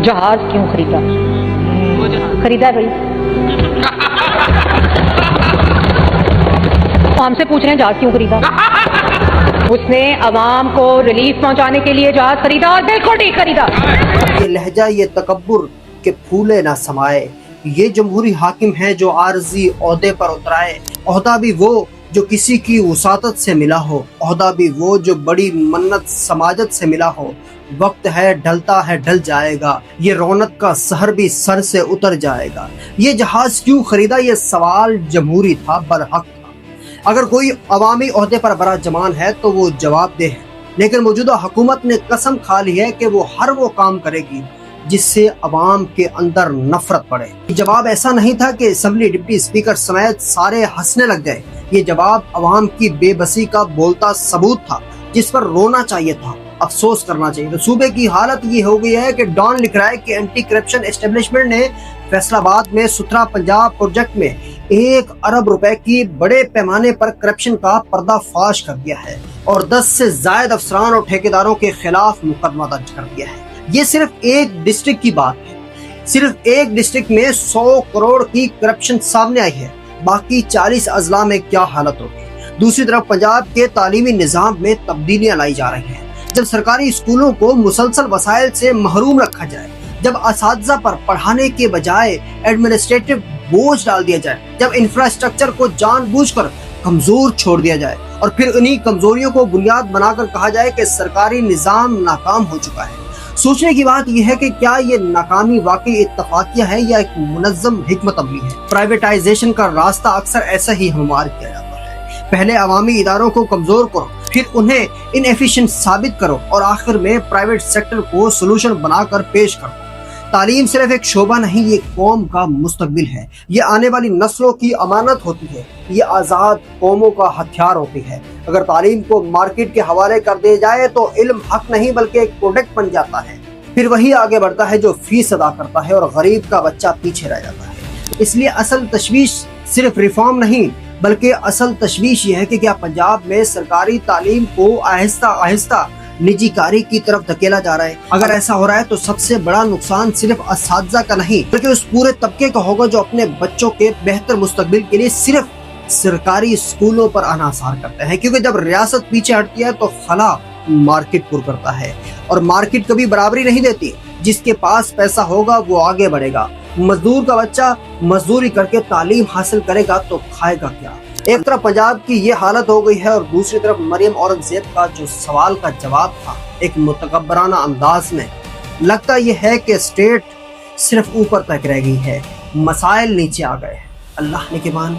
جہاز کیوں خریدا؟ خریدا ہے بھائی، ہم سے پوچھ رہے ہیں جہاز کیوں خریدا؟ اس نے عوام کو ریلیف پہنچانے کے لیے جہاز خریدا اور بالکل ٹھیک خریدا۔ یہ لہجہ، یہ تکبر کہ پھولے نہ سمائے، یہ جمہوری حاکم ہے جو عارضی عہدے پر اترائے۔ عہدہ بھی وہ جو کسی کی وساطت سے ملا ہو، عہدہ بھی وہ جو بڑی منت سماجت سے ملا ہو۔ وقت ہے ڈھلتا ہے ڈھل جائے گا، یہ رونق کا سحر بھی سر سے اتر جائے گا۔ یہ جہاز کیوں خریدا، یہ سوال جمہوری تھا، برحق تھا۔ اگر کوئی عوامی عہدے پر بڑا جمان ہے تو وہ جواب دہ ہے، لیکن موجودہ حکومت نے قسم کھا لی ہے کہ وہ ہر وہ کام کرے گی جس سے عوام کے اندر نفرت پڑے۔ یہ جواب ایسا نہیں تھا کہ اسمبلی ڈپٹی اسپیکر سمیت سارے ہنسنے لگ گئے۔ یہ جواب عوام کی بے بسی کا بولتا ثبوت تھا جس پر رونا چاہیے تھا، افسوس کرنا چاہیے۔ صوبے کی حالت یہ ہو گئی ہے کہ ڈان لکھ رہا ہے کہ اینٹی کرپشن اسٹیبلشمنٹ نے فیصل آباد میں ستھرا پنجاب پروجیکٹ میں 1 ارب روپے کی بڑے پیمانے پر کرپشن کا پردہ فاش کر دیا ہے اور 10 سے زائد افسران اور ٹھیکیداروں کے خلاف مقدمہ درج کر دیا ہے۔ یہ صرف ایک ڈسٹرکٹ کی بات ہے، صرف ایک ڈسٹرکٹ میں 100 کروڑ کی کرپشن سامنے آئی ہے، باقی 40 اضلاع میں کیا حالت ہوگی۔ دوسری طرف پنجاب کے تعلیمی نظام میں تبدیلیاں لائی جا رہی ہیں۔ جب سرکاری اسکولوں کو مسلسل وسائل سے محروم رکھا جائے، جب اساتذہ پر پڑھانے کے بجائے ایڈمنسٹریٹو بوجھ ڈال دیا جائے، جب انفراسٹرکچر کو جان بوجھ کر کمزور چھوڑ دیا جائے اور پھر انہی کمزوریوں کو بنیاد بنا کر کہا جائے کہ سرکاری نظام ناکام ہو چکا ہے، سوچنے کی بات یہ ہے کہ کیا یہ ناکامی واقعی اتفاقیہ ہے یا ایک منظم حکمت عملی ہے۔ پرائیویٹائزیشن کا راستہ اکثر ایسا ہی ہموار کیا جاتا ہے۔ پہلے عوامی اداروں کو کمزور کرو، پھر انہیں انیفیشینٹ ثابت کرو اور آخر میں پرائیویٹ سیکٹر کو سولوشن بنا کر پیش کرو۔ تعلیم صرف ایک شعبہ نہیں، یہ قوم کا مستقبل ہے، یہ آنے والی نسلوں کی امانت ہوتی ہے، یہ آزاد قوموں کا ہتھیار ہوتی ہے۔ اگر تعلیم کو مارکیٹ کے حوالے کر دیا جائے تو علم حق نہیں بلکہ ایک پروڈکٹ بن جاتا ہے، پھر وہی آگے بڑھتا ہے جو فیس ادا کرتا ہے اور غریب کا بچہ پیچھے رہ جاتا ہے۔ اس لیے اصل تشویش صرف ریفارم نہیں بلکہ اصل تشویش یہ ہے کہ کیا پنجاب میں سرکاری تعلیم کو آہستہ آہستہ نجی کاری کی طرف دھکیلا جا رہا ہے۔ اگر ایسا ہو رہا ہے تو سب سے بڑا نقصان صرف اساتذہ کا نہیں بلکہ اس پورے طبقے کا ہوگا جو اپنے بچوں کے بہتر مستقبل کے لیے صرف سرکاری اسکولوں پر انحصار کرتے ہیں، کیونکہ جب ریاست پیچھے ہٹتی ہے تو خلا مارکیٹ پر کرتا ہے اور مارکیٹ کبھی برابری نہیں دیتی۔ جس کے پاس پیسہ ہوگا وہ آگے بڑھے گا۔ مزدور کا بچہ مزدوری کر کے تعلیم حاصل کرے گا تو کھائے گا کیا؟ ایک طرف پنجاب کی یہ حالت ہو گئی ہے اور دوسری طرف مریم اورنگزیب کا جو سوال کا جواب تھا ایک متکبرانہ انداز میں۔ لگتا یہ ہے کہ اسٹیٹ صرف اوپر تک رہ گئی ہے، مسائل نیچے آ گئے ہیں۔ اللہ نگہبان۔